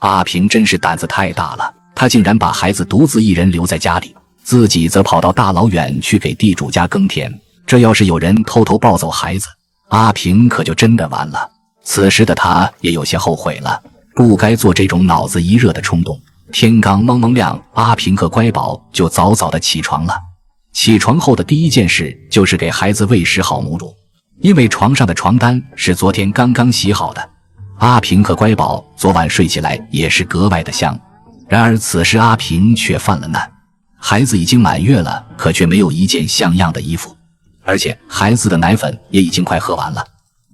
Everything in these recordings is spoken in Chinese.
阿平真是膽子太大了，他竟然把孩子獨自一人留在家裡，自己則跑到大老遠去給地主家耕田。這要是有人偷偷抱走孩子，阿平可就真的完了。此時的他也有些后悔了，不該做這種腦子一熱的衝動。天刚蒙蒙亮，阿平和乖宝就早早的起床了。起床後的第一件事就是給孩子餵食好母乳，因為床上的床單是昨天刚刚洗好的。阿平和乖宝昨晚睡起来也是格外的香。然而此时阿平卻犯了難，孩子已經滿月了，可卻沒有一件像樣的衣服，而且孩子的奶粉也已經快喝完了。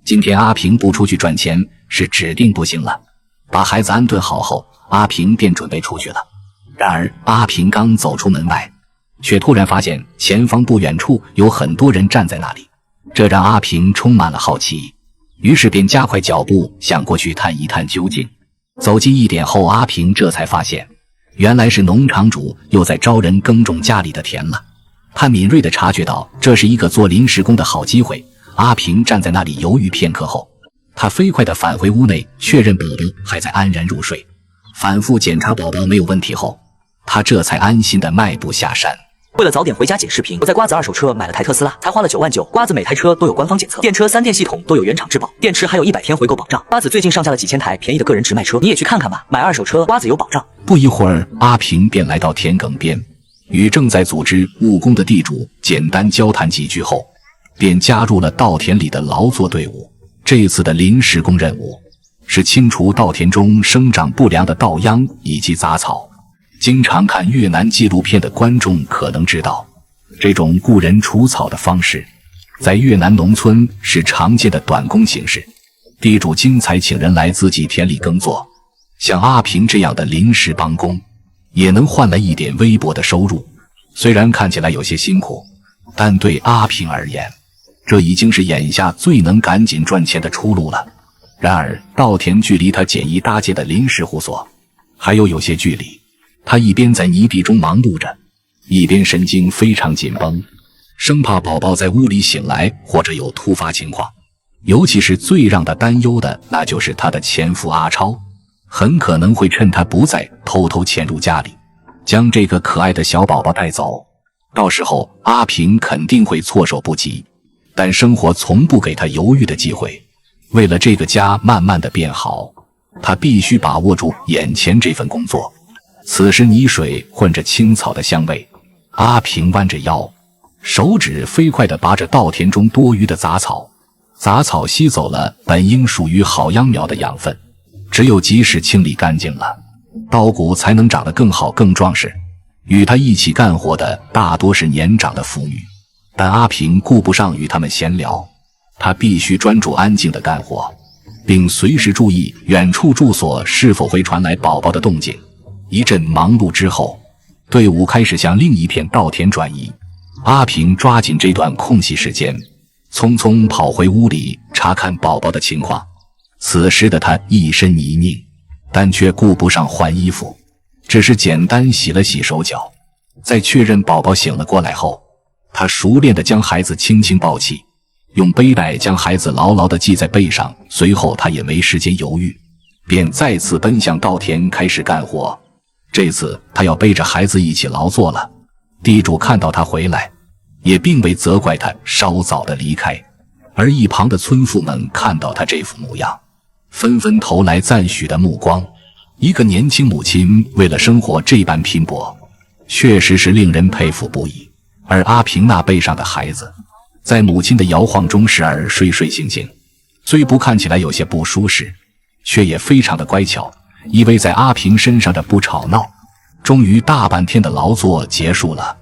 今天阿平不出去賺錢是指定不行了。把孩子安頓好後，阿平便準備出去了。然而阿平剛走出門外，卻突然發現前方不遠處有很多人站在那裡，這讓阿平充滿了好奇，於是便加快腳步想過去探一探究竟。走近一點後，阿平這才發現，原來是農場主又在招人耕種家裡的田了。他敏銳地察覺到這是一個做臨時工的好機會。阿平站在那裡猶豫片刻後，他飛快地返回屋內，確認寶寶還在安然入睡。反覆檢查寶寶沒有問題後，他這才安心地邁步下山。為了早點回家剪視頻，我在瓜子二手車買了台特斯拉，才花了9萬9。瓜子每台車都有官方檢測，電車3電系統都有原廠質保，電池還有100天回購保障。瓜子最近上架了幾千台便宜的個人直賣車，你也去看看吧。買二手車，瓜子有保障。不一會兒，阿平便來到田埂邊，與正在組織務工的地主簡單交談幾句後，便加入了稻田裡的勞作隊伍。這次的臨時工任務是清除稻田中生長不良的稻秧以及雜草。經常看越南紀錄片的觀眾可能知道，這種雇人除草的方式在越南農村是常見的短工形式。地主經常請人來自己田裡耕作，像阿平這樣的臨時幫工也能換來一點微薄的收入。雖然看起來有些辛苦，但對阿平而言，這已經是眼下最能趕緊賺錢的出路了。然而稻田距離他簡易搭建的臨時戶所還有些距離，他一邊在泥地中忙碌着，一邊神經非常緊繃，生怕寶寶在屋裡醒來或者有突發情況。尤其是最讓他擔憂的，那就是他的前夫阿超很可能會趁他不在偷偷潛入家裡，將這個可愛的小寶寶帶走。到時候阿平肯定會措手不及，但生活從不給他猶豫的機會。為了這個家慢慢的變好，他必須把握住眼前這份工作。此時泥水混着青草的香味，阿平彎着腰，手指飛快地拔着稻田中多餘的雜草。雜草吸走了本應屬於好秧苗的養分，只有及時清理乾淨了，稻谷才能長得更好更壯實。與他一起幹活的大多是年長的婦女，但阿平顧不上與他們閒聊，他必須專注安靜地幹活，並隨時注意遠處住所是否會傳來寶寶的動靜。一陣忙碌之後，隊伍開始向另一片稻田轉移。阿平抓緊這段空隙時間，匆匆跑回屋裡查看寶寶的情況。此時的他一身泥濘，但卻顧不上換衣服，只是簡單洗了洗手腳。在確認寶寶醒了過來後，他熟練地將孩子輕輕抱起，用背帶將孩子牢牢地繫在背上。隨後他也沒時間猶豫，便再次奔向稻田開始幹活。這次他要背着孩子一起勞作了。地主看到他回來，也並未責怪他稍早的離開，而一旁的村婦們看到他這副模樣，紛紛投來讚許的目光。一個年輕母親為了生活這般拼搏，確實是令人佩服不已。而阿平那背上的孩子，在母親的搖晃中時而睡睡醒醒，雖不看起來有些不舒適，卻也非常的乖巧，依偎在阿平身上的不吵鬧。終於大半天的勞作結束了，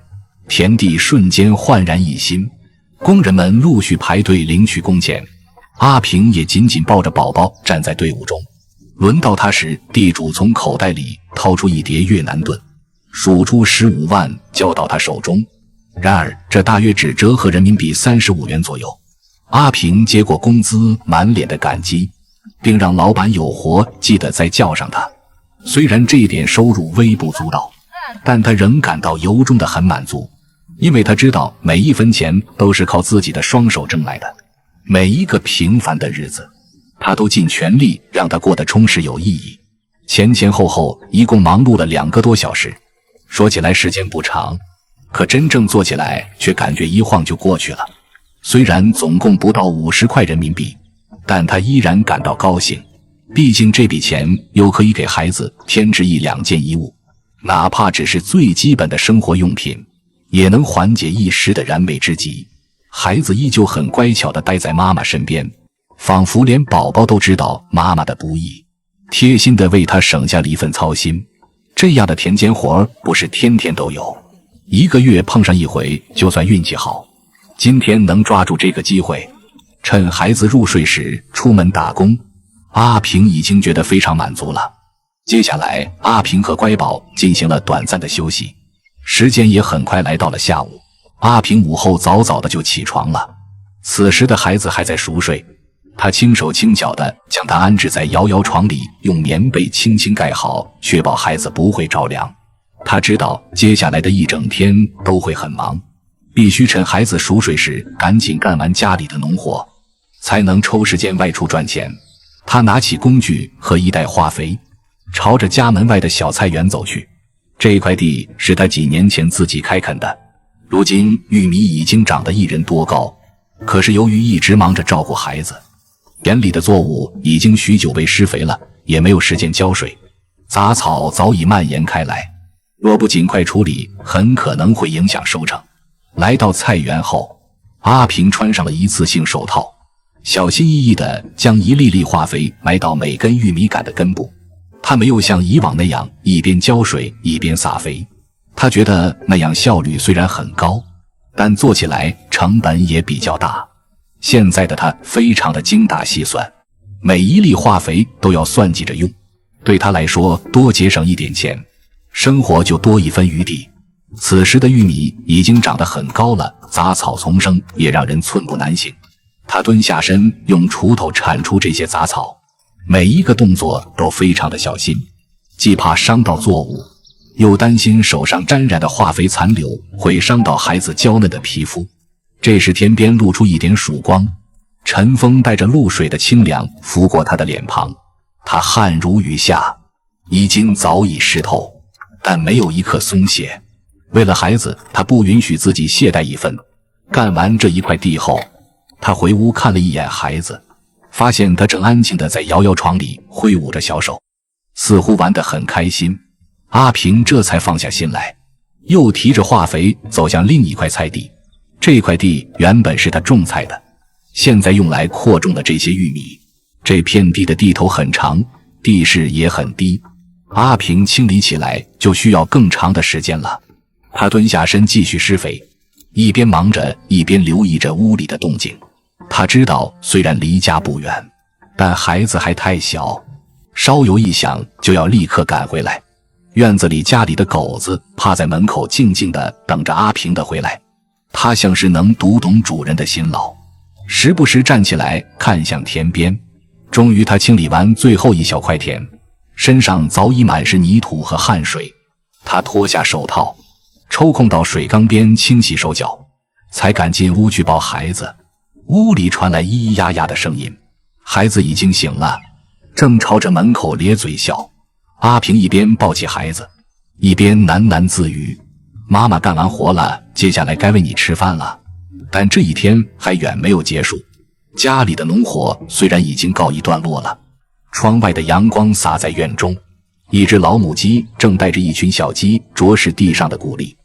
田地瞬間煥然一新，工人們陸續排隊領取工錢。阿平也緊緊抱着寶寶站在隊伍中。輪到他時，地主從口袋裡掏出一疊越南盾，數出15萬交到他手中。然而這大約只折合人民幣35元左右。阿平接過工資，滿臉的感激，並讓老板有活記得再叫上他。雖然這點收入微不足道，但他仍感到由衷的很滿足，因為他知道每一分錢都是靠自己的双手掙来的。每一個平凡的日子，他都盡全力讓他過得充實有意義。前前後後一共忙碌了2個多小時。說起來時間不長，可真正做起來卻感覺一晃就過去了。雖然總共不到50塊人民幣，但他依然感到高興，畢竟這筆錢又可以給孩子添置1、2件衣物，哪怕只是最基本的生活用品，也能緩解一時的燃眉之急。孩子依舊很乖巧地待在媽媽身邊，仿佛連寶寶都知道媽媽的不易，貼心地為他省下了一份操心。這樣的田間活不是天天都有，1個月碰上一回就算運氣好。今天能抓住這個機會，趁孩子入睡時出門打工，阿平已經覺得非常滿足了。接下來阿平和乖寶進行了短暫的休息，時間也很快來到了下午。阿平午後早早的就起床了，此時的孩子還在熟睡，他輕手輕腳地将他安置在摇摇床裡，用棉被輕輕蓋好，確保孩子不會着涼。他知道接下來的一整天都會很忙，必須趁孩子熟睡時趕緊幹完家裡的農活，才能抽時間外出賺錢。他拿起工具和一袋化肥，朝着家門外的小菜園走去。這塊地是他幾年前自己開墾的，如今玉米已經長得1人多高，可是由於一直忙着照顧孩子，園裡的作物已經許久未施肥了，也沒有時間澆水，雜草早已蔓延開來，若不盡快處理，很可能會影響收成。來到菜園後，阿平穿上了一次性手套，小心翼翼地將一粒粒化肥埋到每根玉米杆的根部。他沒有像以往那樣一邊澆水一邊撒肥，他覺得那樣效率雖然很高，但做起來成本也比較大。現在的他非常的精打細算，每一粒化肥都要算計着用，對他來說多節省一點錢，生活就多一分餘地。此时的玉米已經長得很高了，雜草叢生也讓人寸步難行。他蹲下身，用鋤頭鏟除這些雜草，每一個動作都非常的小心，既怕傷到作物，又擔心手上沾染的化肥殘留會傷到孩子嬌嫩的皮膚。這時天邊露出一點曙光，晨風帶着露水的清涼拂過他的臉龐，他汗如雨下，衣襟早已濕透，但沒有一刻鬆懈。為了孩子，他不允許自己懈怠一分。幹完這一塊地後，他回屋看了一眼孩子，發現他正安靜地在摇摇床裡揮舞着小手，似乎玩得很開心。阿平這才放下心來，又提着化肥走向另一塊菜地。這塊地原本是他種菜的，現在用來擴種了這些玉米。這片地的地頭很長，地勢也很低，阿平清理起來就需要更長的時間了。他蹲下身繼續施肥，一邊忙着一邊留意着屋裡的動靜。他知道雖然離家不遠，但孩子還太小，稍有異響就要立刻趕回來。院子裡家裡的狗子趴在門口靜靜地等着阿平的回來，它像是能讀懂主人的辛勞，時不時站起來看向田邊。終於他清理完最後一小塊田，身上早已滿是泥土和汗水，他脫下手套，抽空到水缸邊清洗手腳，才趕進屋去抱孩子。屋裡傳來咿咿呀呀的聲音，孩子已經醒了，正朝着门口咧嘴笑。阿平一邊抱起孩子，一邊喃喃自語：媽媽幹完活了，接下來該餵你吃飯了。但這一天還遠沒有結束，家裡的農活雖然已經告一段落了，窗外的陽光灑在院中，一只老母雞正帶着一群小雞啄食地上的穀粒，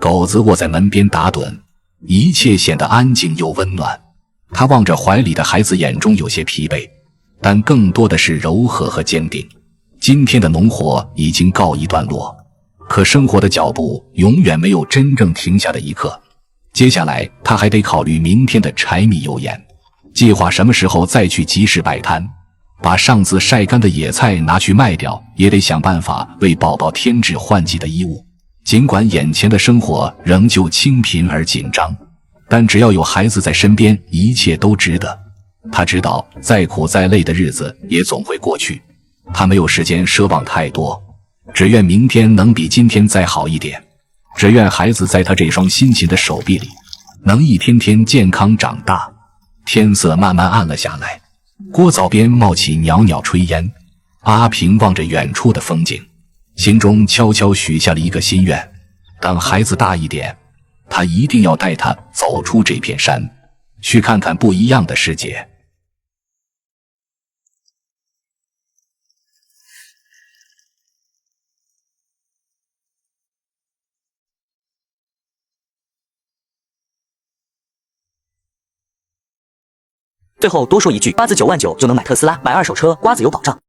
狗子臥在門邊打盹，一切顯得安靜又溫暖。他望着懷裡的孩子，眼中有些疲惫，但更多的是柔和和堅定。今天的農活已經告一段落，可生活的腳步永遠沒有真正停下的一刻。接下來他還得考慮明天的柴米油鹽，計劃什麼時候再去集市擺攤，把上次曬乾的野菜拿去賣掉，也得想辦法為寶寶添置換季的衣物。儘管眼前的生活仍舊清貧而緊張，但只要有孩子在身邊，一切都值得。他知道再苦再累的日子也总会过去，他没有时间奢望太多，只愿明天能比今天再好一点，只愿孩子在他這雙辛勤的手臂裡能一天天健康長大。天色慢慢暗了下來，鍋灶邊冒起裊裊炊煙，阿平望着遠處的風景，心中悄悄許下了一個心願：等孩子大一點，他一定要帶他走出這片山，去看看不一樣的世界。最後多說一句，瓜子9万9就能買特斯拉，买二手车，瓜子有保障。